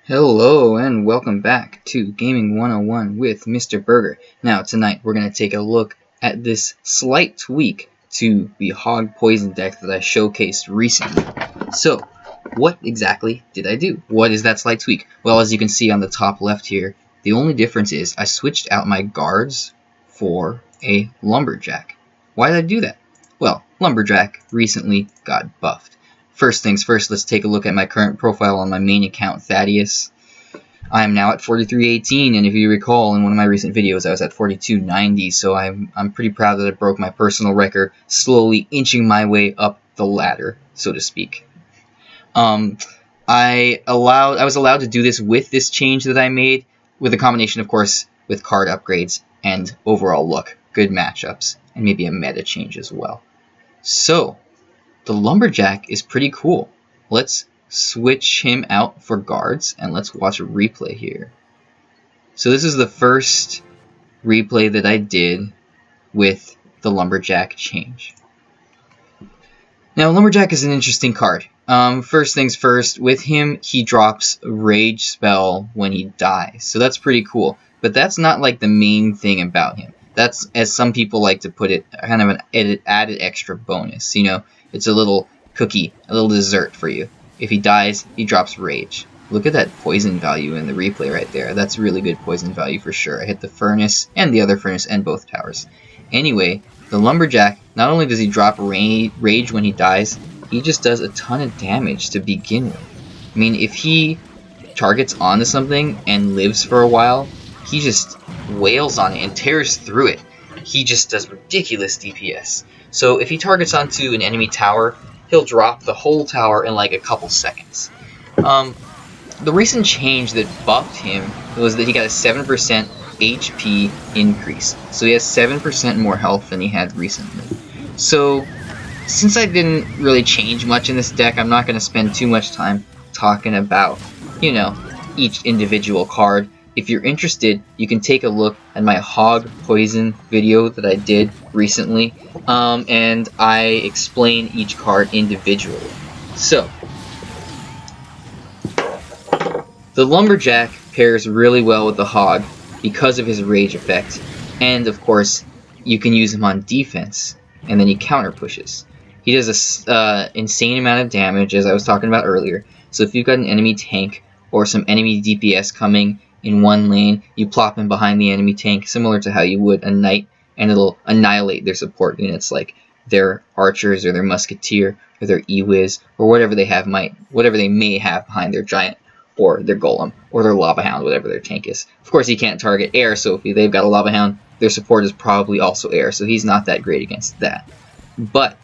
Hello and welcome back to Gaming 101 with Mr. Berger. Now tonight we're going to take a look at this slight tweak to the Hog Poison deck that I showcased recently. So, what exactly did I do? What is that slight tweak? Well, as you can see on the top left here, the only difference is I switched out my guards for a Lumberjack. Why did I do that? Well, Lumberjack recently got buffed. First things first, let's take a look at my current profile on my main account, Thaddeus. I am now at 4318, and if you recall, in one of my recent videos, I was at 4290, so I'm pretty proud that I broke my personal record, slowly inching my way up the ladder, so to speak. I was allowed to do this with this change that I made, with a combination, of course, with card upgrades and overall look, good matchups, and maybe a meta change as well. So, the Lumberjack is pretty cool. Let's switch him out for guards, and let's watch a replay here. So this is the first replay that I did with the Lumberjack change. Now, Lumberjack is an interesting card. First things first, with him, he drops a rage spell when he dies. So that's pretty cool. But that's not like the main thing about him. That's, as some people like to put it, kind of an added extra bonus, you know. It's a little cookie, a little dessert for you. If he dies, he drops rage. Look at that poison value in the replay right there. That's really good poison value for sure. I hit the furnace and the other furnace and both towers. Anyway, the Lumberjack, not only does he drop rage when he dies, he just does a ton of damage to begin with. I mean, if he targets onto something and lives for a while, he just wails on it and tears through it. He just does ridiculous DPS. So if he targets onto an enemy tower, he'll drop the whole tower in like a couple seconds. The recent change that buffed him was that he got a 7% HP increase. So he has 7% more health than he had recently. So since I didn't really change much in this deck, I'm not going to spend too much time talking about, you know, each individual card. If you're interested, you can take a look at my Hog Poison video that I did recently, and I explain each card individually. So, the Lumberjack pairs really well with the Hog because of his rage effect, and of course, you can use him on defense, and then he counter pushes. He does an insane amount of damage, as I was talking about earlier, so if you've got an enemy tank or some enemy DPS coming in one lane, you plop him behind the enemy tank, similar to how you would a knight, and it'll annihilate their support units, like their archers or their musketeer or their e-wiz or whatever they may have behind their giant or their golem or their lava hound, whatever their tank is. Of course, he can't target air, so if they've got a lava hound, their support is probably also air, so he's not that great against that. But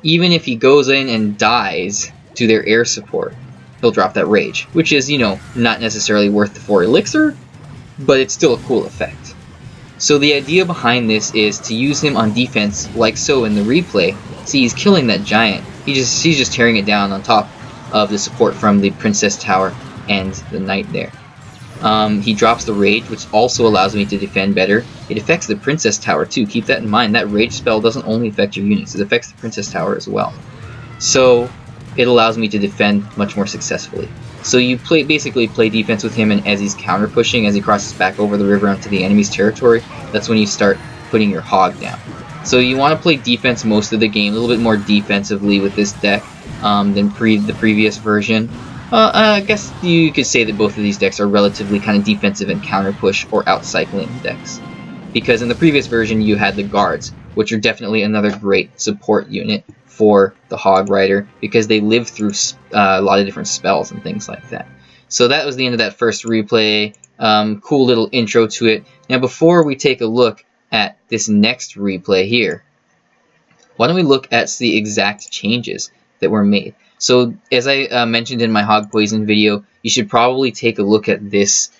even if he goes in and dies to their air support, he'll drop that rage, which is, you know, not necessarily worth the 4 elixir, but it's still a cool effect. So the idea behind this is to use him on defense, like so in the replay. See, he's killing that giant. He's just tearing it down on top of the support from the Princess Tower and the Knight there. He drops the rage, which also allows me to defend better. It affects the Princess Tower too. Keep that in mind. That rage spell doesn't only affect your units, it affects the Princess Tower as well. So it allows me to defend much more successfully. So you basically play defense with him, and as he's counter pushing, as he crosses back over the river onto the enemy's territory, that's when you start putting your hog down. So you want to play defense most of the game, a little bit more defensively with this deck than the previous version. I guess you could say that both of these decks are relatively kind of defensive and counter push or outcycling decks. Because in the previous version you had the guards, which are definitely another great support unit for the Hog Rider, because they live through a lot of different spells and things like that. So that was the end of that first replay. Cool little intro to it. Now before we take a look at this next replay here, why don't we look at the exact changes that were made. So as I mentioned in my Hog Poison video, you should probably take a look at this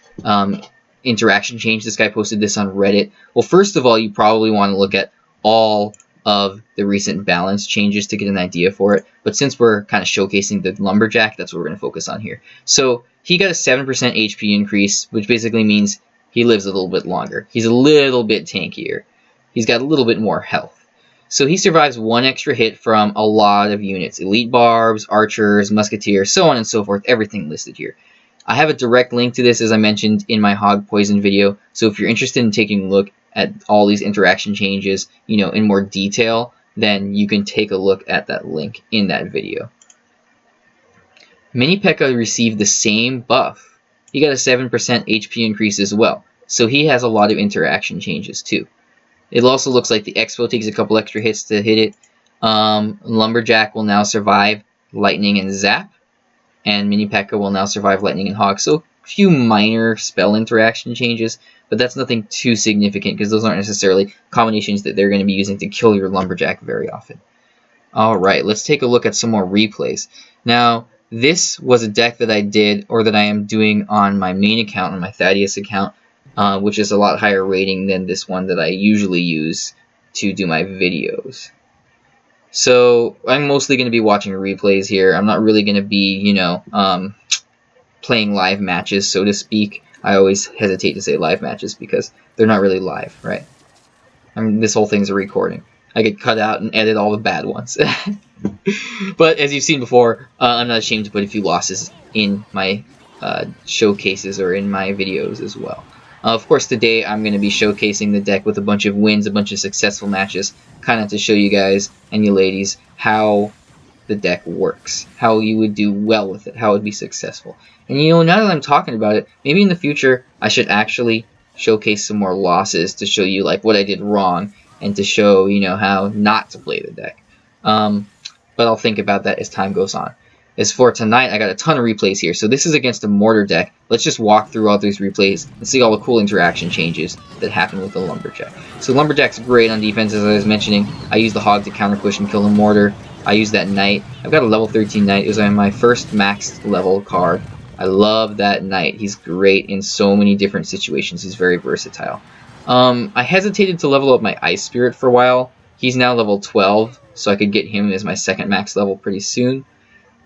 interaction change. This guy posted this on Reddit. Well, first of all, you probably want to look at all of the recent balance changes to get an idea for it. But since we're kind of showcasing the Lumberjack, that's what we're going to focus on here. So he got a 7% HP increase, which basically means he lives a little bit longer. He's a little bit tankier. He's got a little bit more health. So he survives 1 extra hit from a lot of units. Elite barbs, archers, musketeers, so on and so forth. Everything listed here. I have a direct link to this, as I mentioned, in my hog poison video. So if you're interested in taking a look at all these interaction changes, you know, in more detail, then you can take a look at that link in that video. Mini P.E.K.K.A received the same buff. He got a 7% HP increase as well. So he has a lot of interaction changes too. It also looks like the Expo takes a couple extra hits to hit it. Lumberjack will now survive Lightning and Zap. And Mini P.E.K.K.A will now survive Lightning and Hog. So a few minor spell interaction changes, but that's nothing too significant because those aren't necessarily combinations that they're going to be using to kill your Lumberjack very often. Alright, let's take a look at some more replays. Now, this was a deck that I did, or that I am doing on my main account, on my Thaddeus account, which is a lot higher rating than this one that I usually use to do my videos. So I'm mostly going to be watching replays here. I'm not really going to be, you know, playing live matches, so to speak. I always hesitate to say live matches because they're not really live, right? I mean, this whole thing's a recording. I could cut out and edit all the bad ones. But as you've seen before, I'm not ashamed to put a few losses in my showcases or in my videos as well. Of course, today I'm going to be showcasing the deck with a bunch of wins, a bunch of successful matches, kind of to show you guys and you ladies how the deck works, how you would do well with it, how it would be successful. And you know, now that I'm talking about it, maybe in the future I should actually showcase some more losses to show you like what I did wrong and to show, you know, how not to play the deck. But I'll think about that as time goes on. As for tonight, I got a ton of replays here. So this is against a mortar deck. Let's just walk through all these replays and see all the cool interaction changes that happen with the Lumberjack. So Lumberjack's great on defense, as I was mentioning. I use the Hog to counter push and kill the mortar. I use that Knight. I've got a level 13 Knight. It was on my first maxed level card. I love that Knight. He's great in so many different situations. He's very versatile. I hesitated to level up my Ice Spirit for a while. He's now level 12, so I could get him as my second max level pretty soon.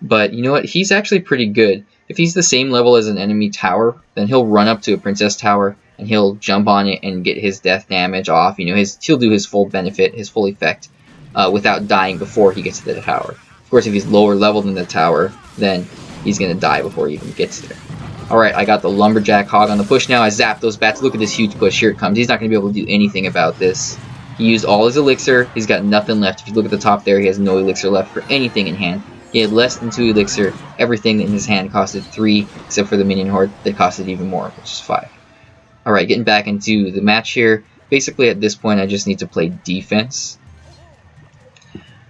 But you know what? He's actually pretty good. If he's the same level as an enemy tower, then he'll run up to a princess tower and he'll jump on it and get his death damage off. You know, he'll do his full benefit, his full effect, without dying before he gets to the tower. Of course, if he's lower level than the tower, then he's gonna die before he even gets there. Alright, I got the Lumberjack Hog on the push now. I zap those bats. Look at this huge push. Here it comes. He's not gonna be able to do anything about this. He used all his elixir. He's got nothing left. If you look at the top there, he has no elixir left for anything in hand. He had less than 2 elixir. Everything in his hand costed 3, except for the minion horde that costed even more, which is 5. Alright, getting back into the match here. Basically, at this point, I just need to play defense.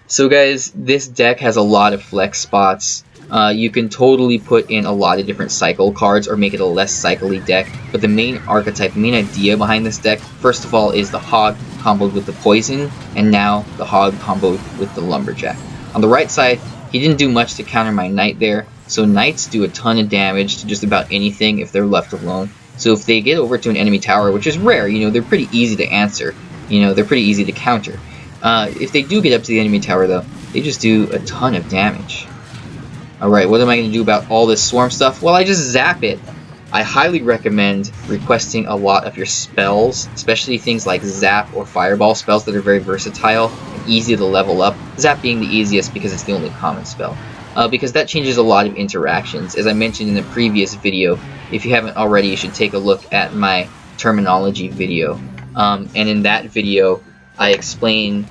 So guys, this deck has a lot of flex spots. You can totally put in a lot of different cycle cards or make it a less cycle-y deck. But the main archetype, the main idea behind this deck, first of all, is the Hog comboed with the Poison, and now the Hog comboed with the Lumberjack. On the right side, he didn't do much to counter my Knight there, so Knights do a ton of damage to just about anything if they're left alone. So if they get over to an enemy tower, which is rare, you know, they're pretty easy to answer. You know, they're pretty easy to counter. If they do get up to the enemy tower, though, they just do a ton of damage. Alright, what am I going to do about all this swarm stuff? Well, I just zap it. I highly recommend requesting a lot of your spells, especially things like Zap or Fireball spells that are very versatile and easy to level up. Zap being the easiest because it's the only common spell. Because that changes a lot of interactions. As I mentioned in the previous video, if you haven't already, you should take a look at my terminology video. And in that video, I explain...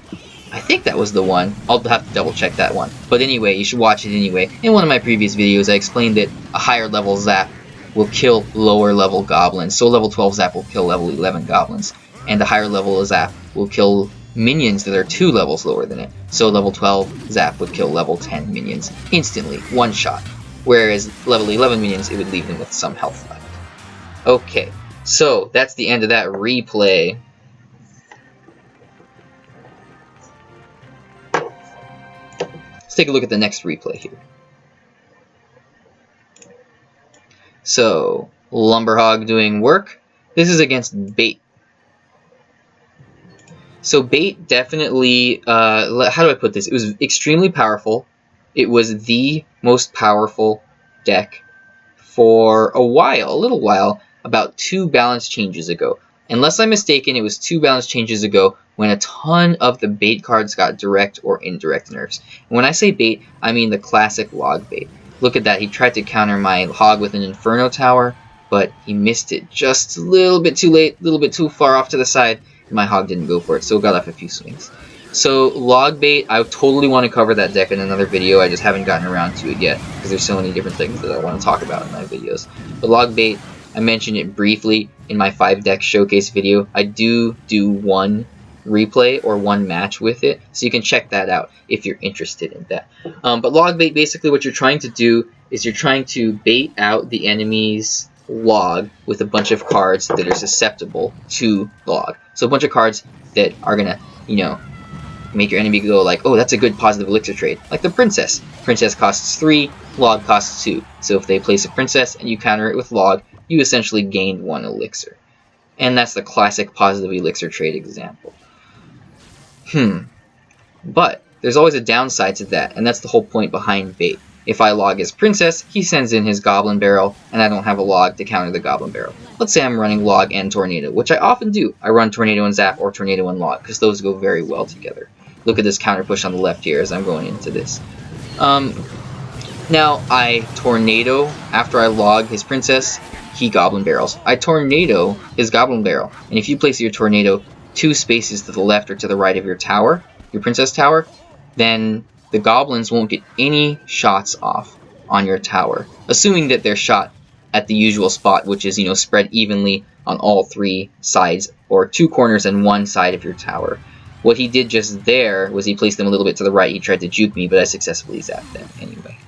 I think that was the one. I'll have to double check that one. But anyway, you should watch it anyway. In one of my previous videos, I explained that a higher level Zap will kill lower level goblins. So level 12 Zap will kill level 11 goblins. And a higher level Zap will kill minions that are 2 levels lower than it. So level 12 Zap would kill level 10 minions instantly, one shot. Whereas level 11 minions, it would leave them with some health left. Okay, so that's the end of that replay. Let's take a look at the next replay here. So, Lumberhog doing work. This is against Bait. So Bait definitely, how do I put this? It was extremely powerful. It was the most powerful deck for a while, a little while, about 2 balance changes ago. Unless I'm mistaken, it was 2 balance changes ago when a ton of the Bait cards got direct or indirect nerfs. And when I say Bait, I mean the classic log Bait. look at that. He tried to counter my hog with an Inferno Tower, but he missed it just a little bit too late, a little bit too far off to the side. My hog didn't go for it, so it got off a few swings. So log bait, I totally want to cover that deck in another video. I just haven't gotten around to it yet because there's so many different things that I want to talk about in my videos. But log bait, I mentioned it briefly in my 5-deck showcase video. I do one replay or one match with it, so you can check that out if you're interested in that. But log bait, basically what you're trying to do is you're trying to bait out the enemy's log with a bunch of cards that are susceptible to log. So a bunch of cards that are gonna, you know, make your enemy go like, oh, that's a good positive elixir trade. Like the princess. Princess costs 3, log costs 2. So if they place a princess and you counter it with log, you essentially gained 1 elixir. And that's the classic positive elixir trade example. But there's always a downside to that, and that's the whole point behind bait. If I log his princess, he sends in his goblin barrel, and I don't have a log to counter the goblin barrel. Let's say I'm running log and tornado, which I often do. I run tornado and zap or tornado and log, because those go very well together. Look at this counter push on the left here as I'm going into this. Now I tornado after I log his princess, he goblin barrels. I tornado his goblin barrel, and if you place your tornado 2 spaces to the left or to the right of your tower, your princess tower, then the goblins won't get any shots off on your tower, assuming that they're shot at the usual spot, which is, you know, spread evenly on all 3 sides, or 2 corners and 1 side of your tower. What he did just there was he placed them a little bit to the right. He tried to juke me, but I successfully zapped them anyway.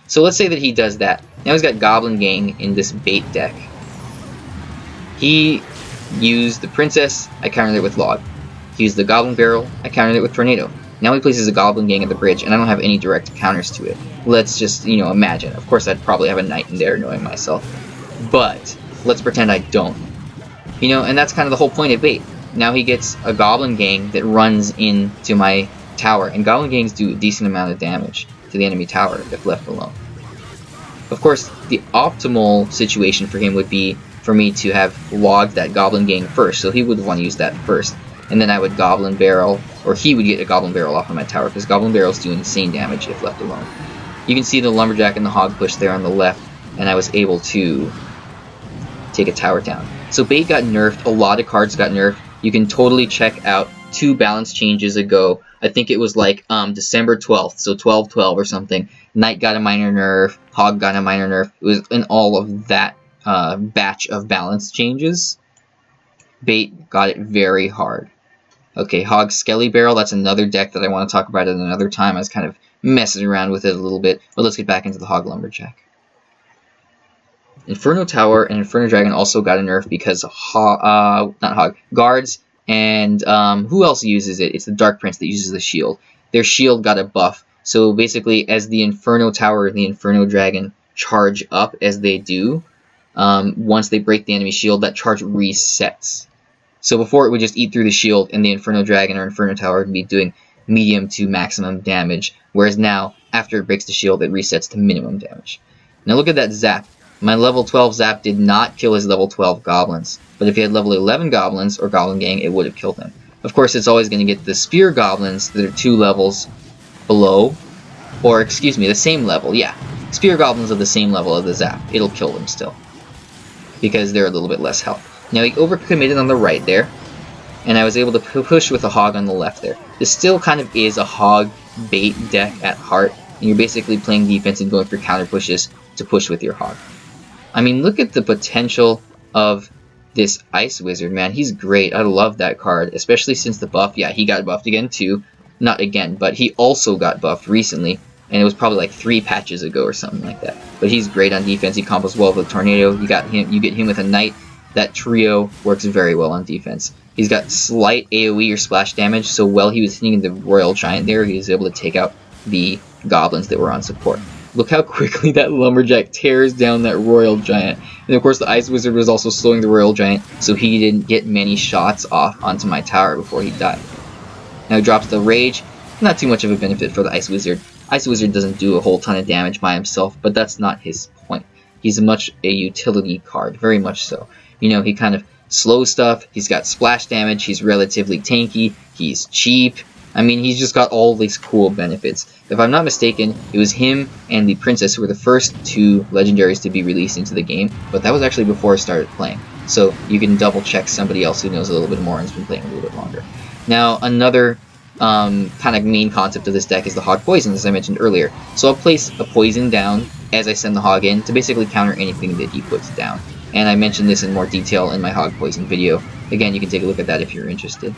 So let's say that he does that. Now he's got Goblin Gang in this bait deck. He used the princess, I countered it with log. He used the goblin barrel, I countered it with tornado. Now he places a goblin gang at the bridge, and I don't have any direct counters to it. Let's just, you know, imagine. Of course, I'd probably have a knight in there, knowing myself. But let's pretend I don't. You know, and that's kind of the whole point of bait. Now he gets a goblin gang that runs into my tower, and goblin gangs do a decent amount of damage to the enemy tower if left alone. Of course, the optimal situation for him would be for me to have logged that goblin gang first, so he would want to use that first. And then I would goblin barrel, or he would get a goblin barrel off of my tower, because goblin barrels do insane damage if left alone. You can see the lumberjack and the hog push there on the left, and I was able to take a tower down. So bait got nerfed, a lot of cards got nerfed. You can totally check out 2 balance changes ago. I think it was like December 12th, so 12/12 or something. Knight got a minor nerf, hog got a minor nerf. It was in all of that batch of balance changes. Bait got it very hard. Okay, Hog Skelly Barrel, that's another deck that I want to talk about at another time. I was kind of messing around with it a little bit, but let's get back into the Hog Lumberjack. Inferno Tower and Inferno Dragon also got a nerf because guards and who else uses it? It's the Dark Prince that uses the shield. Their shield got a buff, so basically as the Inferno Tower and the Inferno Dragon charge up as they do, once they break the enemy shield, that charge resets. So before it would just eat through the shield, and the Inferno Dragon or Inferno Tower would be doing medium to maximum damage, whereas now, after it breaks the shield, it resets to minimum damage. Now look at that zap. My level 12 zap did not kill his level 12 goblins, but if he had level 11 goblins or goblin gang, it would have killed him. Of course, it's always going to get the spear goblins that are 2 levels below, or excuse me, the same level, yeah. Spear goblins are the same level of the zap. It'll kill them still, because they're a little bit less health. Now he overcommitted on the right there, and I was able to push with a hog on the left there. This still kind of is a hog bait deck at heart, and you're basically playing defense and going for counter pushes to push with your hog. I mean, look at the potential of this Ice Wizard, man. He's great. I love that card, especially since the buff. Yeah, he got buffed again too. Not again, but he also got buffed recently, and it was probably like 3 patches ago or something like that. But he's great on defense. He combos well with a tornado. You get him with a knight. That trio works very well on defense. He's got slight AoE or splash damage, so while he was hitting the Royal Giant there, he was able to take out the goblins that were on support. Look how quickly that Lumberjack tears down that Royal Giant. And of course the Ice Wizard was also slowing the Royal Giant, so he didn't get many shots off onto my tower before he died. Now he drops the Rage. Not too much of a benefit for the Ice Wizard. Ice Wizard doesn't do a whole ton of damage by himself, but that's not his point. He's much a utility card, very much so. You know, he kind of slows stuff, he's got splash damage, he's relatively tanky, he's cheap, I mean, he's just got all these cool benefits. If I'm not mistaken, it was him and the Princess who were the first 2 legendaries to be released into the game, but that was actually before I started playing. So you can double check somebody else who knows a little bit more and has been playing a little bit longer. Now, another kind of main concept of this deck is the Hog Poison, as I mentioned earlier. So I'll place a poison down as I send the Hog in to basically counter anything that he puts down. And I mentioned this in more detail in my Hog Poison video. Again, you can take a look at that if you're interested.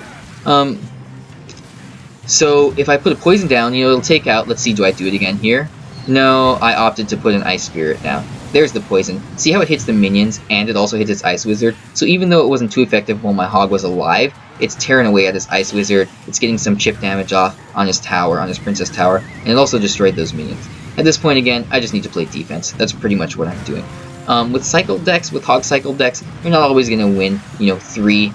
So if I put a poison down, it'll take out, let's see, do I do it again here? No, I opted to put an Ice Spirit down. There's the poison. See how it hits the minions, and it also hits its Ice Wizard? So even though it wasn't too effective while my Hog was alive, it's tearing away at his Ice Wizard, it's getting some chip damage off on his tower, on his Princess Tower, and it also destroyed those minions. At this point, again, I just need to play defense. That's pretty much what I'm doing. With cycle decks, with Hog cycle decks, you're not always going to win, 3-0,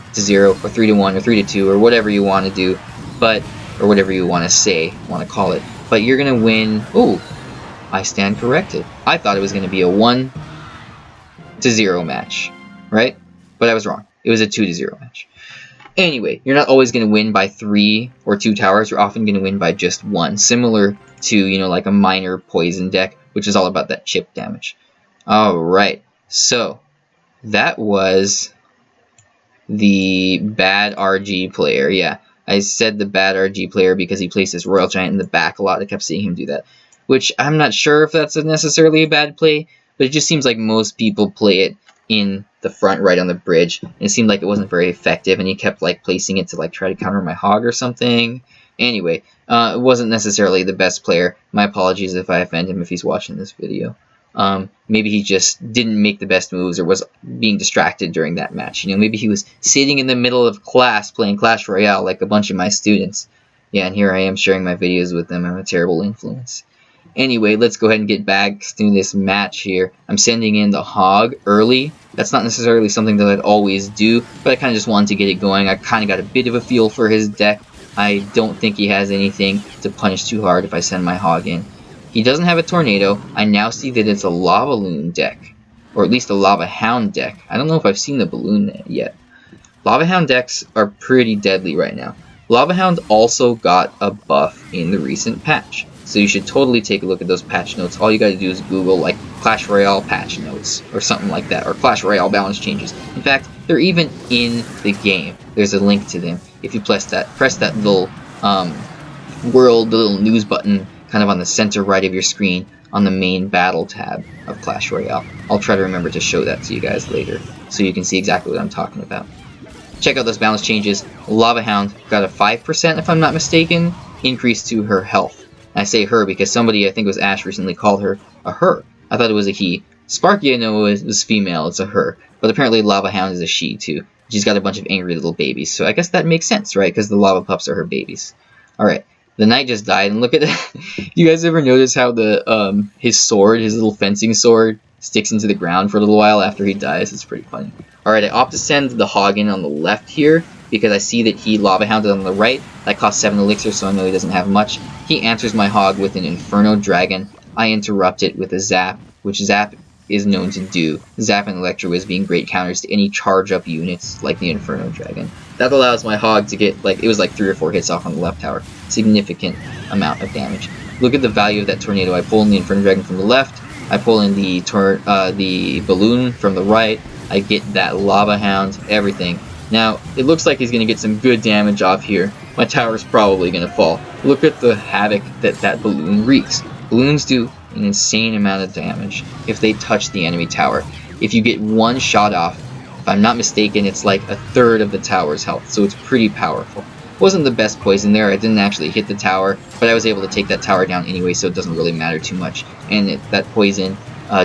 or 3-1, or 3-2, or whatever you want to do, or whatever you want to say, want to call it. But you're going to win. Ooh, I stand corrected. I thought it was going to be a 1-0 match, right? But I was wrong. It was a 2-0 match. Anyway, you're not always going to win by 3 or 2 towers. You're often going to win by just 1, similar to, like a minor poison deck, which is all about that chip damage. Alright, so that was the bad RG player. Yeah, I said the bad RG player because he placed his Royal Giant in the back a lot. I kept seeing him do that, which I'm not sure if that's necessarily a bad play, but it just seems like most people play it in the front right on the bridge, and it seemed like it wasn't very effective, and he kept placing it to try to counter my Hog or something. Anyway, it wasn't necessarily the best player. My apologies if I offend him if he's watching this video. Maybe he just didn't make the best moves or was being distracted during that match. Maybe he was sitting in the middle of class playing Clash Royale like a bunch of my students. Yeah, and here I am sharing my videos with them. I'm a terrible influence. Anyway, let's go ahead and get back to this match here. I'm sending in the Hog early. That's not necessarily something that I'd always do, but I kind of just wanted to get it going. I kind of got a bit of a feel for his deck. I don't think he has anything to punish too hard if I send my Hog in. He doesn't have a Tornado. I now see that it's a Lava Loon deck, or at least a Lava Hound deck. I don't know if I've seen the Balloon yet. Lava Hound decks are pretty deadly right now. Lava Hound also got a buff in the recent patch, so you should totally take a look at those patch notes. All you gotta do is Google Clash Royale patch notes or something like that, or Clash Royale balance changes. In fact, they're even in the game. There's a link to them. If you press that little world, the little news button kind of on the center right of your screen on the main battle tab of Clash Royale. I'll try to remember to show that to you guys later so you can see exactly what I'm talking about. Check out those balance changes. Lava Hound got a 5%, if I'm not mistaken, increase to her health. And I say her because somebody, I think it was Ash, recently called her a her. I thought it was a he. Sparky, I know, was female. It's a her. But apparently Lava Hound is a she, too. She's got a bunch of angry little babies. So I guess that makes sense, right? Because the lava pups are her babies. Alright. The knight just died, and look at that. You guys ever notice how the his sword, his little fencing sword, sticks into the ground for a little while after he dies? It's pretty funny. Alright, I opt to send the Hog in on the left here, because I see that he Lava Hounded on the right. That costs 7 elixir, so I know he doesn't have much. He answers my Hog with an Inferno Dragon. I interrupt it with a Zap, which Zap is known to do. Zap and Electro Whiz being great counters to any charge-up units like the Inferno Dragon. That allows my Hog to get, it was 3 or 4 hits off on the left tower. Significant amount of damage. Look at the value of that Tornado. I pull in the Inferno Dragon from the left. I pull in the Balloon from the right. I get that Lava Hound, everything. Now, it looks like he's going to get some good damage off here. My tower is probably going to fall. Look at the havoc that Balloon wreaks. Balloons do an insane amount of damage if they touch the enemy tower. If you get one shot off, if I'm not mistaken, it's like a third of the tower's health, so it's pretty powerful. Wasn't the best poison there. I didn't actually hit the tower, but I was able to take that tower down anyway, so it doesn't really matter too much. And that poison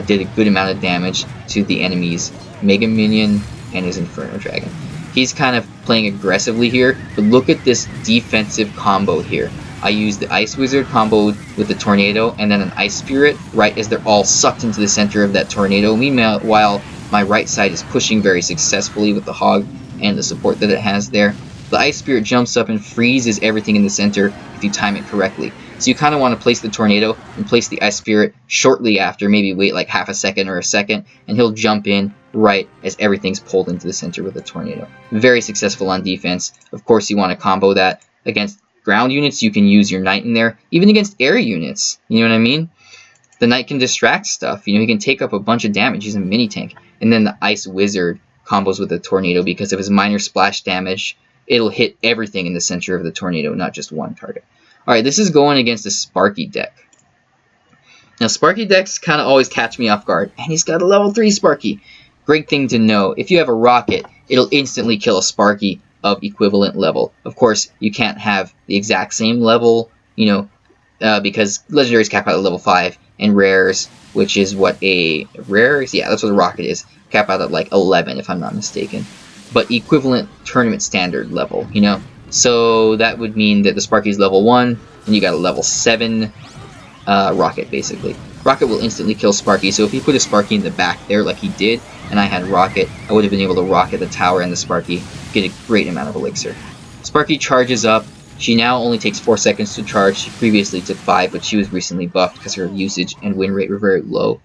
did a good amount of damage to the enemy's Mega Minion and his Inferno Dragon. He's kind of playing aggressively here, but look at this defensive combo here. I use the Ice Wizard combo with the Tornado and then an Ice Spirit right as they're all sucked into the center of that Tornado. Meanwhile, my right side is pushing very successfully with the Hog and the support that it has there. The Ice Spirit jumps up and freezes everything in the center if you time it correctly. So you kind of want to place the Tornado and place the Ice Spirit shortly after, maybe wait like half a second or a second, and he'll jump in right as everything's pulled into the center with the Tornado. Very successful on defense. Of course, you want to combo that against ground units, you can use your knight in there. Even against air units, you know what I mean? The knight can distract stuff. You know, he can take up a bunch of damage. He's a mini tank. And then the ice wizard combos with the tornado because of his minor splash damage. It'll hit everything in the center of the tornado, not just one target. Alright, this is going against the Sparky deck. Now, Sparky decks kind of always catch me off guard. And he's got a level 3 Sparky. Great thing to know. If you have a rocket, it'll instantly kill a Sparky of equivalent level. Of course, you can't have the exact same level, you know, because legendaries cap out at level 5, and rares, which is what a rares, yeah, that's what a rocket is, cap out at like 11 if I'm not mistaken. But equivalent tournament standard level, you know. So that would mean that the Sparky's level 1, and you got a level 7 rocket basically. Rocket will instantly kill Sparky, so if you put a Sparky in the back there like he did, and I had Rocket, I would have been able to rocket the tower and the Sparky, get a great amount of elixir. Sparky charges up. She now only takes 4 seconds to charge. She previously took 5, but she was recently buffed because her usage and win rate were very low.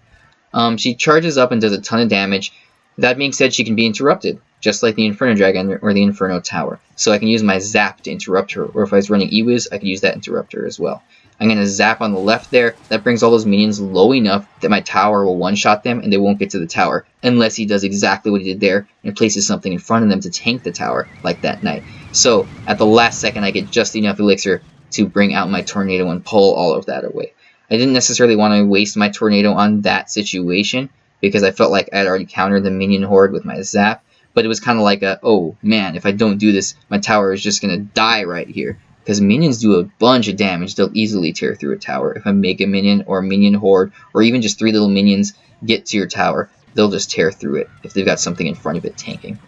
She charges up and does a ton of damage. That being said, she can be interrupted, just like the Inferno Dragon or the Inferno Tower. So I can use my Zap to interrupt her, or if I was running Ewiz, I could use that interrupter as well. I'm going to zap on the left there. That brings all those minions low enough that my tower will one-shot them and they won't get to the tower. Unless he does exactly what he did there and places something in front of them to tank the tower, like that knight. So, at the last second, I get just enough elixir to bring out my tornado and pull all of that away. I didn't necessarily want to waste my tornado on that situation because I felt like I had already countered the minion horde with my zap. But it was kind of like a, oh man, if I don't do this, my tower is just going to die right here. Because minions do a bunch of damage, they'll easily tear through a tower. If a Mega Minion or a Minion Horde, or even just 3 little minions get to your tower, they'll just tear through it if they've got something in front of it tanking.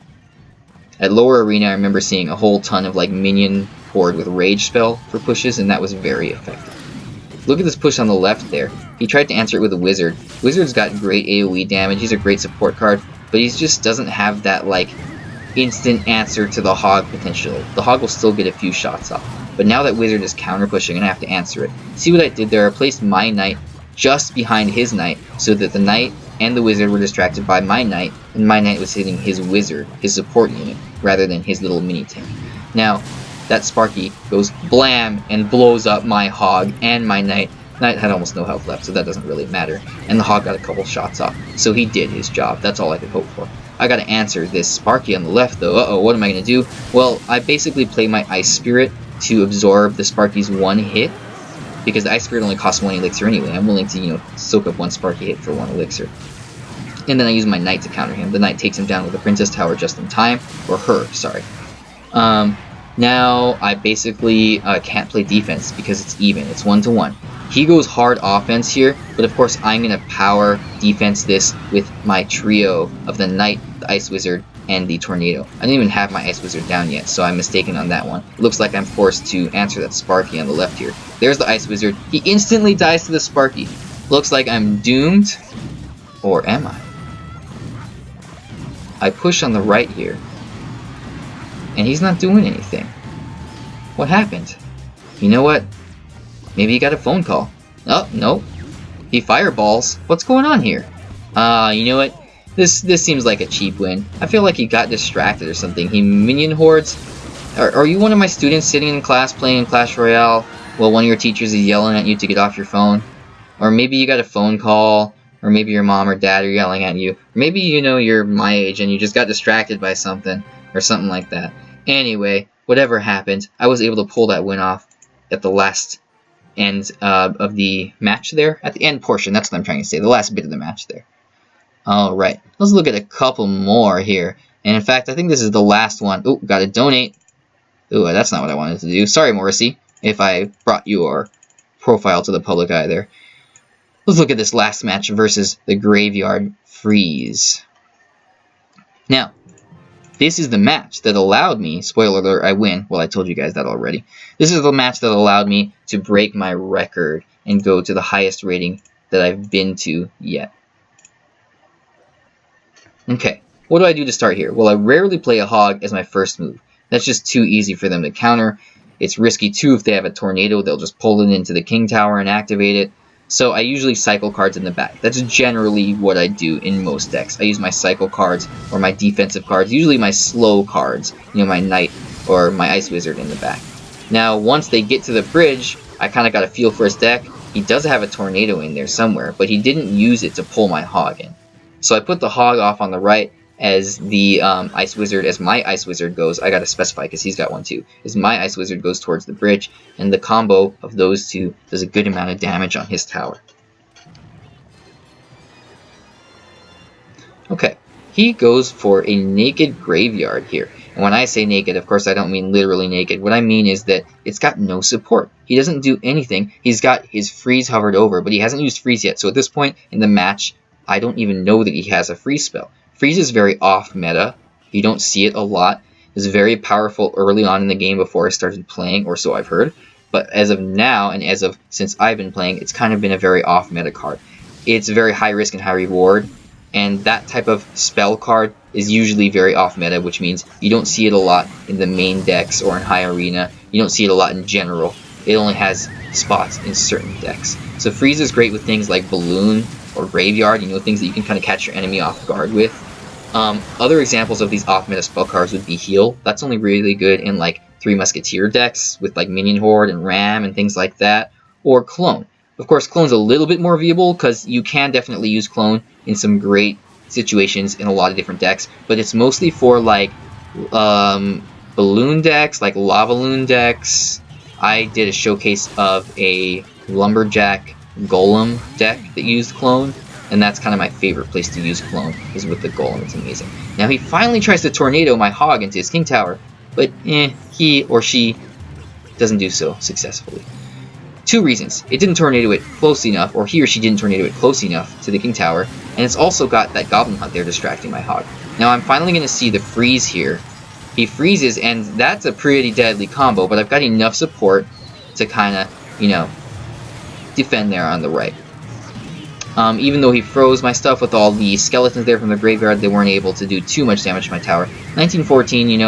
At lower arena, I remember seeing a whole ton of like Minion Horde with Rage spell for pushes, and that was very effective. Look at this push on the left there. He tried to answer it with a Wizard. Wizard's got great AoE damage, he's a great support card, but he just doesn't have that like instant answer to the Hog potential. The Hog will still get a few shots off. But now that Wizard is counter pushing, I'm going to have to answer it. See what I did there? I placed my Knight just behind his Knight, so that the Knight and the Wizard were distracted by my Knight, and my Knight was hitting his Wizard, his support unit, rather than his little mini tank. Now, that Sparky goes blam and blows up my Hog and my Knight. Knight had almost no health left, so that doesn't really matter. And the Hog got a couple shots off, so he did his job. That's all I could hope for. I gotta answer this Sparky on the left, though. Uh-oh, what am I gonna do? Well, I basically play my Ice Spirit to absorb the Sparky's one hit, because the Ice Spirit only costs 1 elixir anyway. I'm willing to, you know, soak up 1 Sparky hit for 1 elixir. And then I use my Knight to counter him. The Knight takes him down with the Princess Tower just in time, or her, sorry. Now I basically can't play defense because it's even. It's 1-to-1. He goes hard offense here, but of course I'm going to power defense this with my trio of the Knight, the Ice Wizard, and the Tornado. I didn't even have my Ice Wizard down yet, so I'm mistaken on that one. Looks like I'm forced to answer that Sparky on the left here. There's the Ice Wizard. He instantly dies to the Sparky. Looks like I'm doomed. Or am I? I push on the right here. And he's not doing anything. What happened? You know what? Maybe he got a phone call. Oh, no. He fireballs. What's going on here? You know what? This seems like a cheap win. I feel like he got distracted or something. He minion hordes. Are you one of my students sitting in class playing Clash Royale while one of your teachers is yelling at you to get off your phone? Or maybe you got a phone call, or maybe your mom or dad are yelling at you. Or maybe you know you're my age and you just got distracted by something, or something like that. Anyway, whatever happened, I was able to pull that win off at the last end of the match there. At the end portion, that's what I'm trying to say. The last bit of the match there. Alright, let's look at a couple more here. And in fact, I think this is the last one. Oh, gotta donate. Ooh, that's not what I wanted to do. Sorry, Morrissey, if I brought your profile to the public eye there. Let's look at this last match versus the Graveyard Freeze. Now, this is the match that allowed me, spoiler alert, I win. Well, I told you guys that already. This is the match that allowed me to break my record and go to the highest rating that I've been to yet. Okay, what do I do to start here? Well, I rarely play a Hog as my first move. That's just too easy for them to counter. It's risky too if they have a Tornado, they'll just pull it into the King Tower and activate it. So I usually cycle cards in the back. That's generally what I do in most decks. I use my cycle cards or my defensive cards, usually my slow cards, you know, my Knight or my Ice Wizard in the back. Now, once they get to the bridge, I kind of got a feel for his deck. He does have a tornado in there somewhere, but he didn't use it to pull my hog in. So I put the hog off on the right as the Ice Wizard, as my Ice Wizard goes. I gotta specify because he's got one too. As my Ice Wizard goes towards the bridge, and the combo of those two does a good amount of damage on his tower. Okay, he goes for a naked graveyard here. And when I say naked, of course I don't mean literally naked. What I mean is that it's got no support. He doesn't do anything. He's got his freeze hovered over, but he hasn't used freeze yet. So at this point in the match, I don't even know that he has a freeze spell. Freeze is very off meta. You don't see it a lot. It was very powerful early on in the game before I started playing, or so I've heard. But as of now, and as of since I've been playing, it's kind of been a very off meta card. It's very high risk and high reward. And that type of spell card is usually very off meta, which means you don't see it a lot in the main decks or in high arena. You don't see it a lot in general. It only has spots in certain decks. So freeze is great with things like balloon or graveyard, things that you can kind of catch your enemy off guard with. Other examples of these off meta spell cards would be heal. That's only really good in like Three Musketeer decks with like Minion Horde and Ram and things like that. Or clone. Of course, clone's a little bit more viable because you can definitely use clone in some great situations in a lot of different decks, but it's mostly for like balloon decks, like lava loon decks. I did a showcase of a Lumberjack Golem deck that used clone, and that's kind of my favorite place to use clone, is with the Golem. It's amazing. Now he finally tries to tornado my hog into his king tower, but he or she doesn't do so successfully. Two reasons. It didn't tornado it close enough, or he or she didn't tornado it close enough to the king tower, and it's also got that goblin hunt there distracting my hog. Now I'm finally going to see the freeze here. He freezes, and that's a pretty deadly combo, but I've got enough support to kind of, defend there on the right. Even though he froze my stuff with all the skeletons there from the graveyard, they weren't able to do too much damage to my tower. 1914,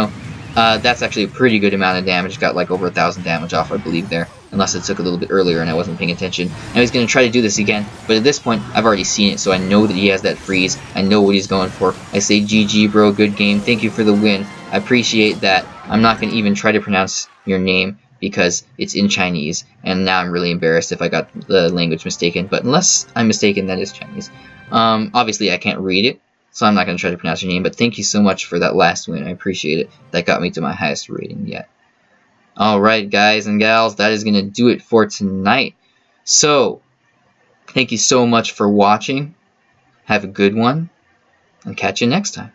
that's actually a pretty good amount of damage. Got like over 1,000 damage off, I believe, there. Unless it took a little bit earlier and I wasn't paying attention. Now he's going to try to do this again, but at this point, I've already seen it, so I know that he has that freeze. I know what he's going for. I say, GG, bro, good game. Thank you for the win. I appreciate that. I'm not going to even try to pronounce your name because it's in Chinese, and now I'm really embarrassed if I got the language mistaken, but unless I'm mistaken, that is Chinese. Obviously, I can't read it, so I'm not going to try to pronounce your name, but thank you so much for that last win. I appreciate it. That got me to my highest rating yet. Alright, guys and gals, that is going to do it for tonight. So, thank you so much for watching. Have a good one, and catch you next time.